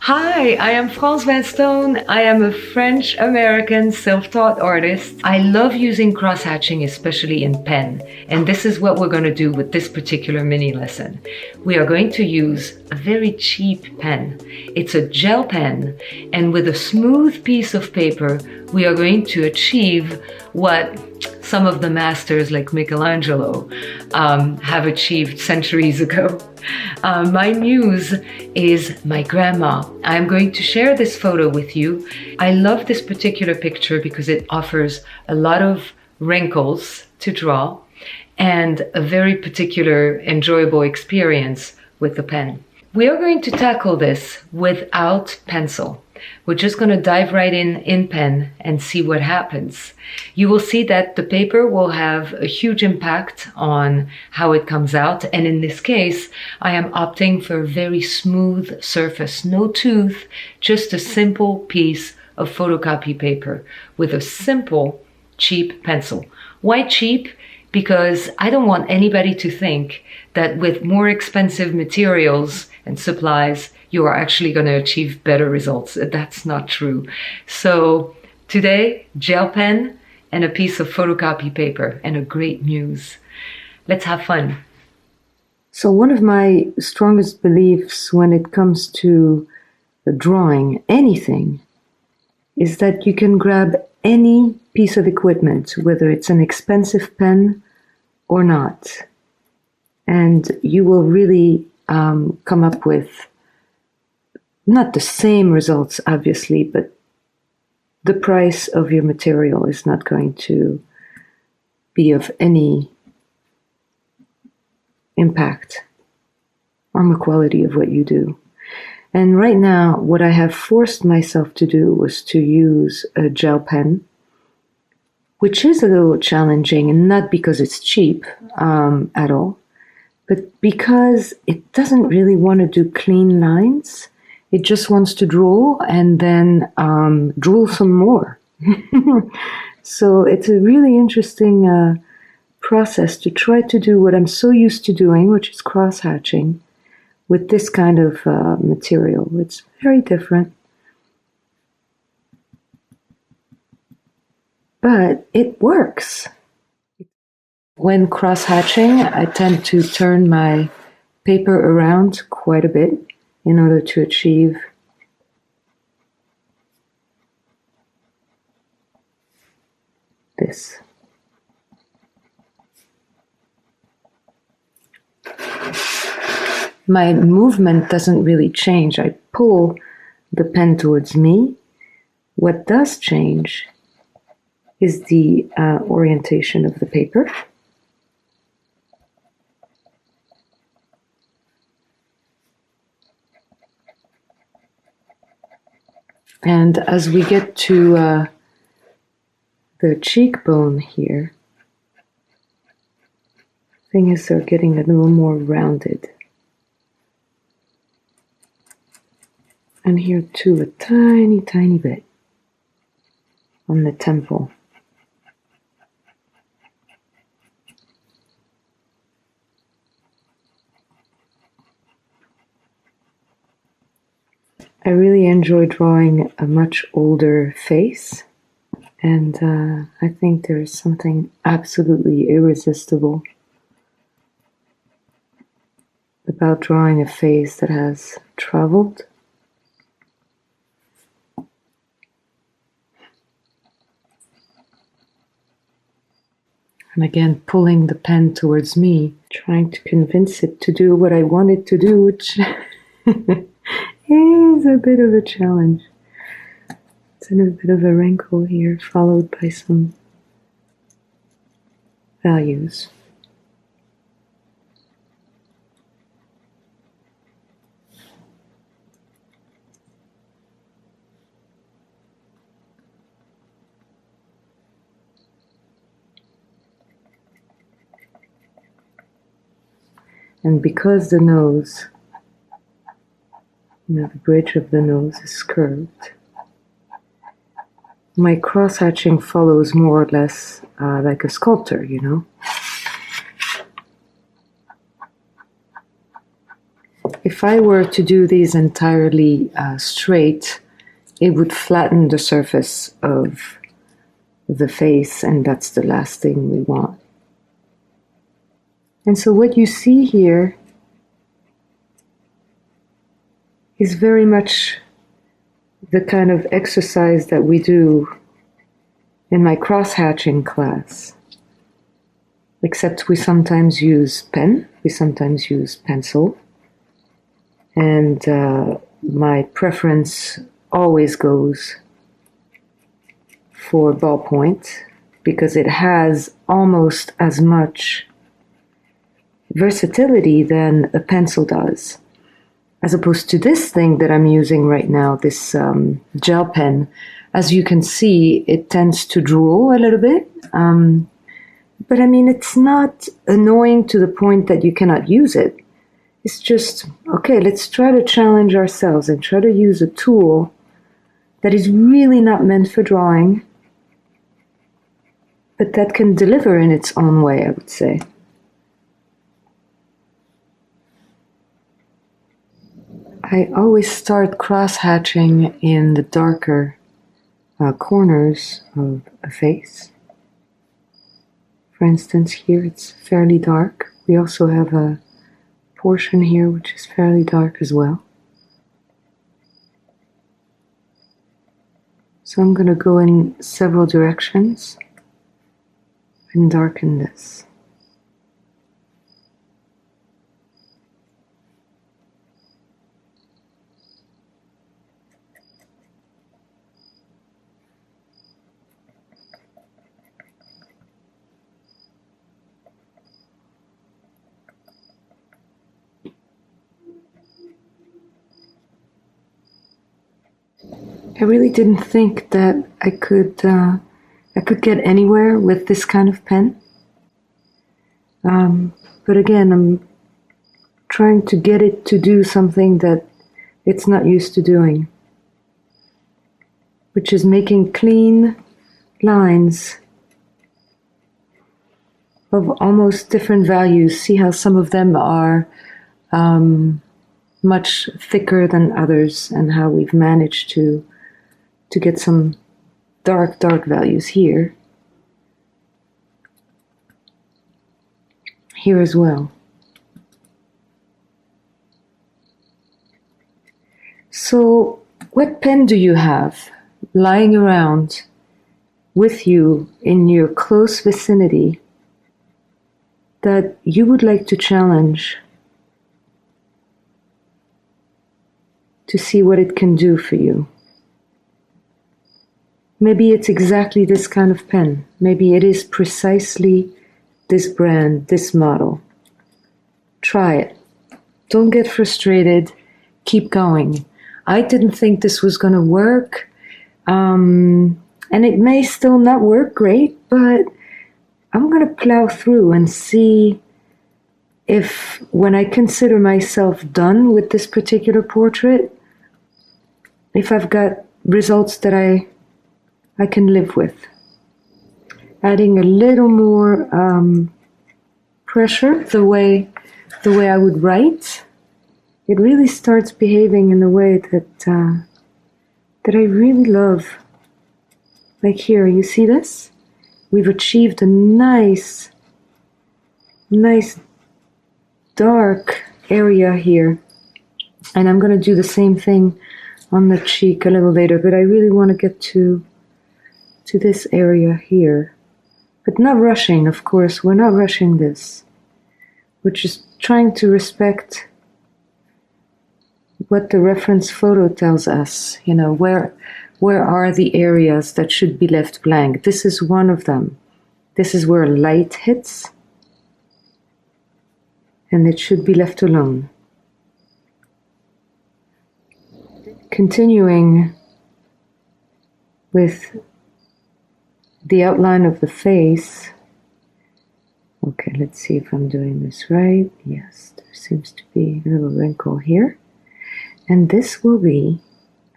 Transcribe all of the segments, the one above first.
Hi, I am France Vanstone. I am a French-American self-taught artist. I love using crosshatching, especially in pen. And this is what we're going to do with this particular mini lesson. We are going to use a very cheap pen. It's a gel pen, and with a smooth piece of paper, we are going to achieve what some of the masters like Michelangelo have achieved centuries ago. My muse is my grandma. I'm going to share this photo with you. I love this particular picture because it offers a lot of wrinkles to draw and a very particular enjoyable experience with the pen. We are going to tackle this without pencil. We're just going to dive right in pen and see what happens. You will see that the paper will have a huge impact on how it comes out. And in this case, I am opting for a very smooth surface, no tooth, just a simple piece of photocopy paper with a simple, cheap pencil. Why cheap? Because I don't want anybody to think that with more expensive materials and supplies, you are actually going to achieve better results. That's not true. So today, gel pen and a piece of photocopy paper and a great muse. Let's have fun. So one of my strongest beliefs when it comes to drawing anything is that you can grab any piece of equipment, whether it's an expensive pen or not, and you will really come up with not the same results, obviously, but the price of your material is not going to be of any impact on the quality of what you do. And right now, what I have forced myself to do was to use a gel pen, which is a little challenging, and not because it's cheap at all, but because it doesn't really want to do clean lines. It just wants to draw and then draw some more. So it's a really interesting process to try to do what I'm so used to doing, which is cross-hatching, with this kind of material. It's very different. But it works. When cross-hatching, I tend to turn my paper around quite a bit in order to achieve this. My movement doesn't really change. I pull the pen towards me. What does change is the orientation of the paper. And as we get to the cheekbone here, things are getting a little more rounded. And here too, a tiny, tiny bit on the temple. I really enjoy drawing a much older face, and I think there's something absolutely irresistible about drawing a face that has traveled. And again, pulling the pen towards me, trying to convince it to do what I want it to do, which is a bit of a challenge. It's in a bit of a wrinkle here, followed by some values. And because the nose, the bridge of the nose is curved, my cross-hatching follows more or less like a sculptor, you know. If if I were to do these entirely straight, it would flatten the surface of the face, and that's the last thing we want. And so what you see here is very much the kind of exercise that we do in my crosshatching class. Except we sometimes use pen, we sometimes use pencil, and my preference always goes for ballpoint because it has almost as much versatility than a pencil does, as opposed to this thing that I'm using right now, this gel pen. As you can see, it tends to drool a little bit. But I mean, it's not annoying to the point that you cannot use it. It's just, okay, let's try to challenge ourselves and try to use a tool that is really not meant for drawing, but that can deliver in its own way, I would say. I always start cross-hatching in the darker corners of a face. For instance, here it's fairly dark. We also have a portion here which is fairly dark as well. So I'm going to go in several directions and darken this. I really didn't think that I could get anywhere with this kind of pen. But again, I'm trying to get it to do something that it's not used to doing, which is making clean lines of almost different values. See how some of them are much thicker than others, and how we've managed to get some dark values here. Here as well. So, what pen do you have lying around with you in your close vicinity that you would like to challenge to see what it can do for you? Maybe it's exactly this kind of pen. Maybe it is precisely this brand, this model. Try it. Don't get frustrated. Keep going. I didn't think this was going to work. And it may still not work great, but I'm going to plow through and see if, when I consider myself done with this particular portrait, if I've got results that I can live with. Adding a little more pressure, the way I would write, it really starts behaving in a way that I really love. Like here, you see this? We've achieved a nice dark area here, and I'm going to do the same thing on the cheek a little later, but I really want to get to this area here, but not rushing. Of course, we're not rushing this. We're just trying to respect what the reference photo tells us. You know, where are the areas that should be left blank? This is one of them. This is where light hits, and it should be left alone. Continuing with the outline of the face. Okay, let's see if I'm doing this right. Yes, there seems to be a little wrinkle here. And this will be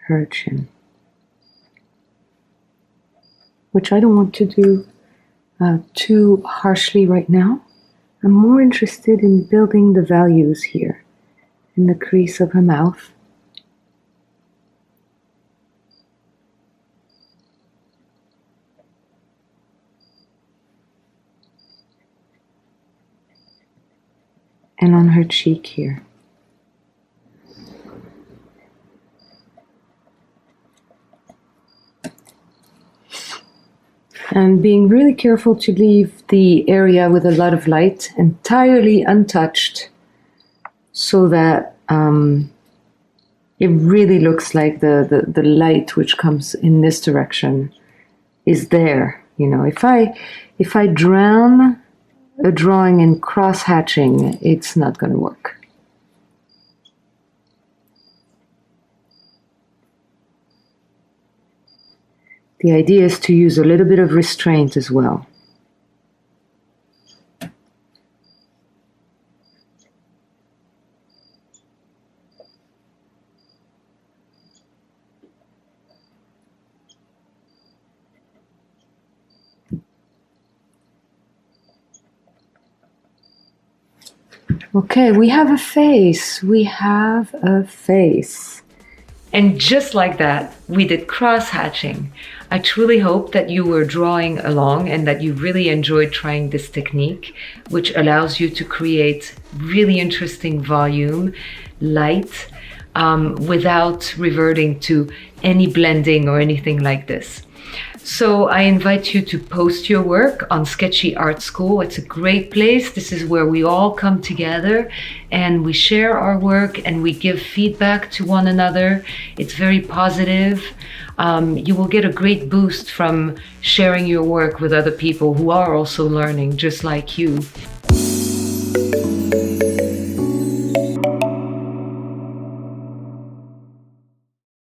her chin, which I don't want to do too harshly right now. I'm more interested in building the values here in the crease of her mouth. And on her cheek here. And being really careful to leave the area with a lot of light entirely untouched, so that it really looks like the light which comes in this direction is there. You know, if I drown a drawing in cross-hatching, it's not going to work. The idea is to use a little bit of restraint as well. Okay, we have a face. We have a face. And just like that, we did cross-hatching. I truly hope that you were drawing along and that you really enjoyed trying this technique, which allows you to create really interesting volume, light, without reverting to any blending or anything like this. So I invite you to post your work on Sktchy Art School. It's a great place. This is where we all come together and we share our work and we give feedback to one another. It's very positive. You will get a great boost from sharing your work with other people who are also learning just like you.